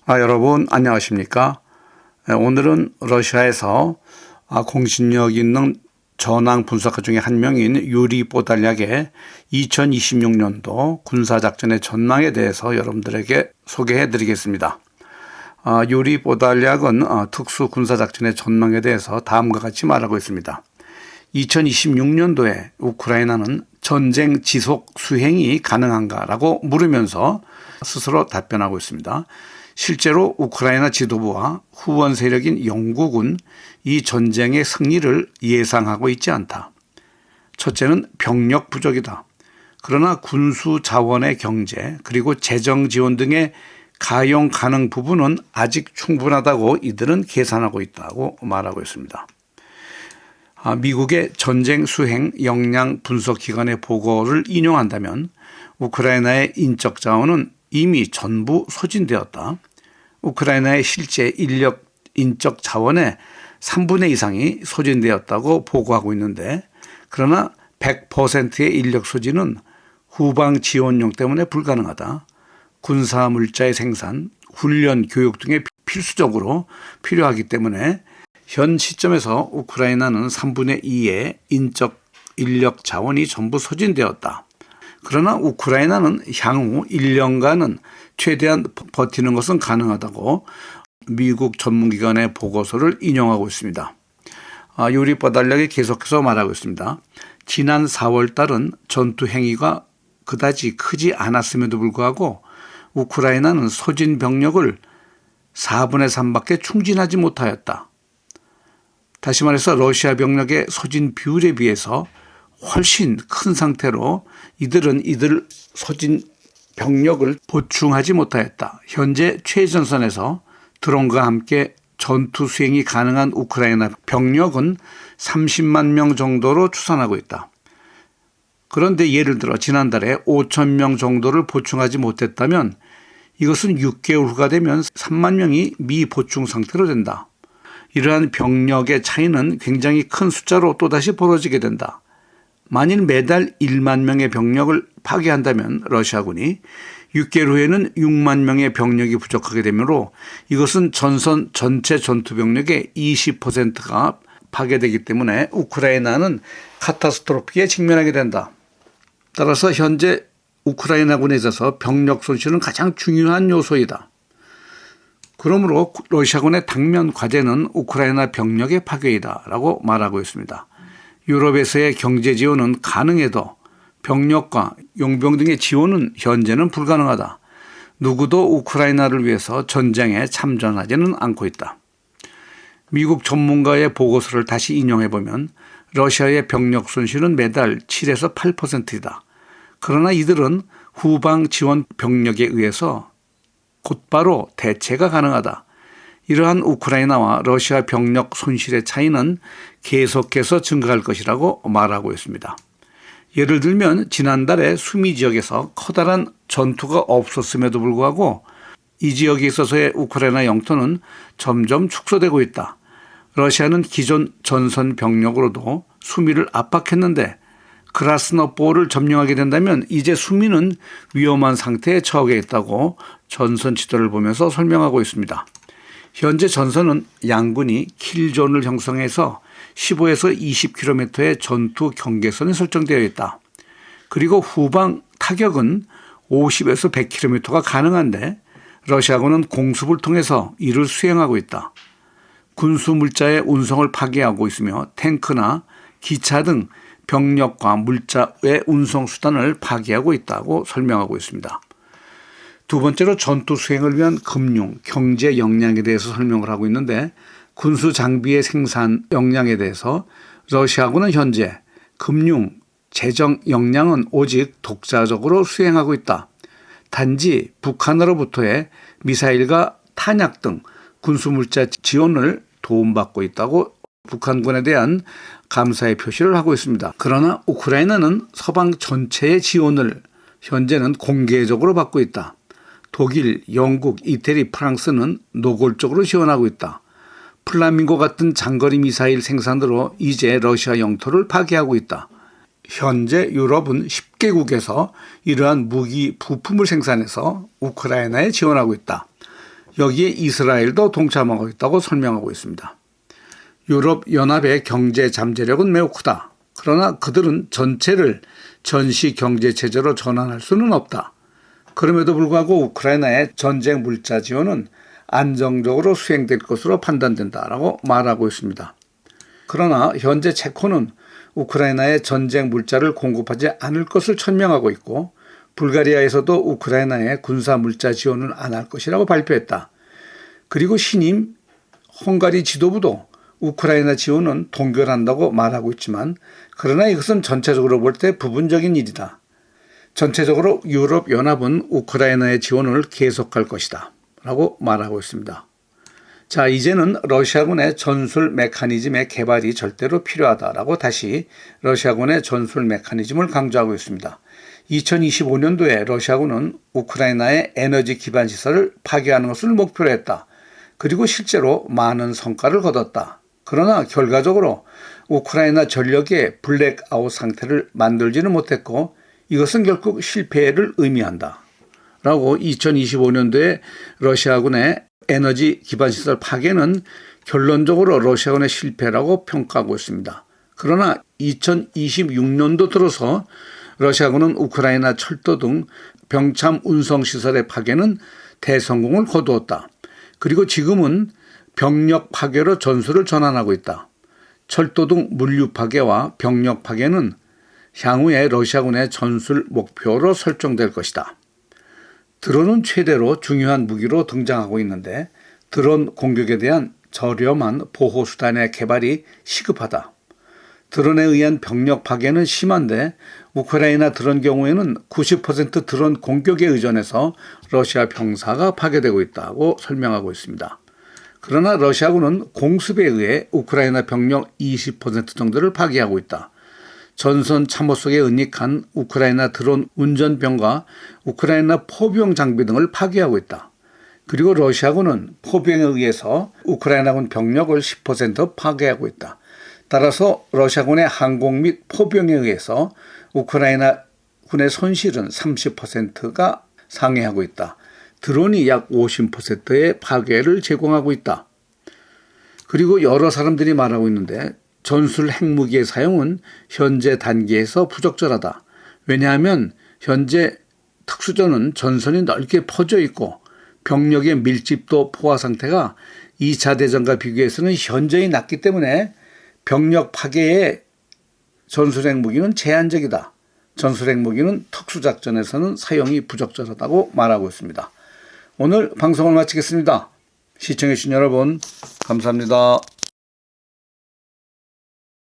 여러분 안녕하십니까? 오늘은 러시아에서 공신력 있는 전황 분석가 중에 한 명인 유리 보달약의 2026년도 군사작전의 전망에 대해서 여러분들에게 소개해 드리겠습니다. 유리 보달약은 특수 군사작전의 전망에 대해서 다음과 같이 말하고 있습니다. 2026년도에 우크라이나는 전쟁 지속 수행이 가능한가라고 물으면서 스스로 답변하고 있습니다. 실제로 우크라이나 지도부와 후원 세력인 영국은 이 전쟁의 승리를 예상하고 있지 않다. 첫째는 병력 부족이다. 그러나 군수 자원의 경제 그리고 재정 지원 등의 가용 가능 부분은 아직 충분하다고 이들은 계산하고 있다고 말하고 있습니다. 미국의 전쟁 수행 역량 분석 기관의 보고를 인용한다면 우크라이나의 인적 자원은 이미 전부 소진되었다. 우크라이나의 실제 인적 자원의 3분의 2 이상이 소진되었다고 보고하고 있는데, 그러나 100%의 인력 소진은 후방 지원용 때문에 불가능하다. 군사 물자의 생산, 훈련, 교육 등에 필수적으로 필요하기 때문에 현 시점에서 우크라이나는 3분의 2의 인력 자원이 전부 소진되었다. 그러나 우크라이나는 향후 1년간은 최대한 버티는 것은 가능하다고 미국 전문기관의 보고서를 인용하고 있습니다. 유리 보달약이 계속해서 말하고 있습니다. 지난 4월 달은 전투 행위가 그다지 크지 않았음에도 불구하고 우크라이나는 소진 병력을 4분의 3밖에 충진하지 못하였다. 다시 말해서 러시아 병력의 소진 비율에 비해서 훨씬 큰 상태로 이들은 이들 소진 병력을 보충하지 못하였다. 현재 최전선에서 드론과 함께 전투 수행이 가능한 우크라이나 병력은 30만 명 정도로 추산하고 있다. 그런데 예를 들어 지난달에 5천 명 정도를 보충하지 못했다면 이것은 6개월 후가 되면 3만 명이 미보충 상태로 된다. 이러한 병력의 차이는 굉장히 큰 숫자로 또다시 벌어지게 된다. 만일 매달 1만 명의 병력을 파괴한다면 러시아군이 6개월 후에는 6만 명의 병력이 부족하게 되므로 이것은 전선 전체 전투 병력의 20%가 파괴되기 때문에 우크라이나는 카타스트로피에 직면하게 된다. 따라서 현재 우크라이나군에 있어서 병력 손실은 가장 중요한 요소이다. 그러므로 러시아군의 당면 과제는 우크라이나 병력의 파괴이다라고 말하고 있습니다. 유럽에서의 경제 지원은 가능해도 병력과 용병 등의 지원은 현재는 불가능하다. 누구도 우크라이나를 위해서 전쟁에 참전하지는 않고 있다. 미국 전문가의 보고서를 다시 인용해보면 러시아의 병력 손실은 매달 7에서 8%이다. 그러나 이들은 후방 지원 병력에 의해서 곧바로 대체가 가능하다. 이러한 우크라이나와 러시아 병력 손실의 차이는 계속해서 증가할 것이라고 말하고 있습니다. 예를 들면 지난달에 수미 지역에서 커다란 전투가 없었음에도 불구하고 이 지역에 있어서의 우크라이나 영토는 점점 축소되고 있다. 러시아는 기존 전선 병력으로도 수미를 압박했는데 크라스노포를 점령하게 된다면 이제 수미는 위험한 상태에 처하게 있다고 전선 지도를 보면서 설명하고 있습니다. 현재 전선은 양군이 킬존을 형성해서 15에서 20km의 전투 경계선이 설정되어 있다. 그리고 후방 타격은 50에서 100km가 가능한데 러시아군은 공습을 통해서 이를 수행하고 있다. 군수 물자의 운송을 파괴하고 있으며 탱크나 기차 등 병력과 물자의 운송 수단을 파괴하고 있다고 설명하고 있습니다. 두 번째로 전투 수행을 위한 금융, 경제 역량에 대해서 설명을 하고 있는데 군수 장비의 생산 역량에 대해서 러시아군은 현재 금융, 재정 역량은 오직 독자적으로 수행하고 있다. 단지 북한으로부터의 미사일과 탄약 등 군수 물자 지원을 도움받고 있다고 북한군에 대한 감사의 표시를 하고 있습니다. 그러나 우크라이나는 서방 전체의 지원을 현재는 공개적으로 받고 있다. 독일, 영국, 이태리, 프랑스는 노골적으로 지원하고 있다. 플라밍고 같은 장거리 미사일 생산으로 이제 러시아 영토를 파괴하고 있다. 현재 유럽은 10개국에서 이러한 무기 부품을 생산해서 우크라이나에 지원하고 있다. 여기에 이스라엘도 동참하고 있다고 설명하고 있습니다. 유럽연합의 경제 잠재력은 매우 크다. 그러나 그들은 전체를 전시 경제체제로 전환할 수는 없다. 그럼에도 불구하고 우크라이나의 전쟁 물자 지원은 안정적으로 수행될 것으로 판단된다라고 말하고 있습니다. 그러나 현재 체코는 우크라이나에 전쟁 물자를 공급하지 않을 것을 천명하고 있고 불가리아에서도 우크라이나에 군사 물자 지원을 안 할 것이라고 발표했다. 그리고 신임 헝가리 지도부도 우크라이나 지원은 동결한다고 말하고 있지만 그러나 이것은 전체적으로 볼 때 부분적인 일이다. 전체적으로 유럽연합은 우크라이나의 지원을 계속할 것이다 라고 말하고 있습니다. 자, 이제는 러시아군의 전술 메커니즘의 개발이 절대로 필요하다라고 다시 러시아군의 전술 메커니즘을 강조하고 있습니다. 2025년도에 러시아군은 우크라이나의 에너지 기반 시설을 파괴하는 것을 목표로 했다. 그리고 실제로 많은 성과를 거뒀다. 그러나 결과적으로 우크라이나 전력의 블랙아웃 상태를 만들지는 못했고 이것은 결국 실패를 의미한다. 라고 2025년도에 러시아군의 에너지 기반 시설 파괴는 결론적으로 러시아군의 실패라고 평가하고 있습니다. 그러나 2026년도 들어서 러시아군은 우크라이나 철도 등 병참 운송 시설의 파괴는 대성공을 거두었다. 그리고 지금은 병력 파괴로 전술을 전환하고 있다. 철도 등 물류 파괴와 병력 파괴는 향후에 러시아군의 전술 목표로 설정될 것이다. 드론은 최대로 중요한 무기로 등장하고 있는데 드론 공격에 대한 저렴한 보호수단의 개발이 시급하다. 드론에 의한 병력 파괴는 심한데 우크라이나 드론 경우에는 90% 드론 공격에 의존해서 러시아 병사가 파괴되고 있다고 설명하고 있습니다. 그러나 러시아군은 공습에 의해 우크라이나 병력 20% 정도를 파괴하고 있다. 전선 참호 속에 은닉한 우크라이나 드론 운전병과 우크라이나 포병 장비 등을 파괴하고 있다. 그리고 러시아군은 포병에 의해서 우크라이나군 병력을 10% 파괴하고 있다. 따라서 러시아군의 항공 및 포병에 의해서 우크라이나 군의 손실은 30%가 상회하고 있다. 드론이 약 50%의 파괴를 제공하고 있다. 그리고 여러 사람들이 말하고 있는데 전술 핵무기의 사용은 현재 단계에서 부적절하다. 왜냐하면 현재 특수전은 전선이 넓게 퍼져 있고 병력의 밀집도 포화 상태가 2차 대전과 비교해서는 현저히 낮기 때문에 병력 파괴의 전술 핵무기는 제한적이다. 전술 핵무기는 특수작전에서는 사용이 부적절하다고 말하고 있습니다. 오늘 방송을 마치겠습니다. 시청해주신 여러분 감사합니다.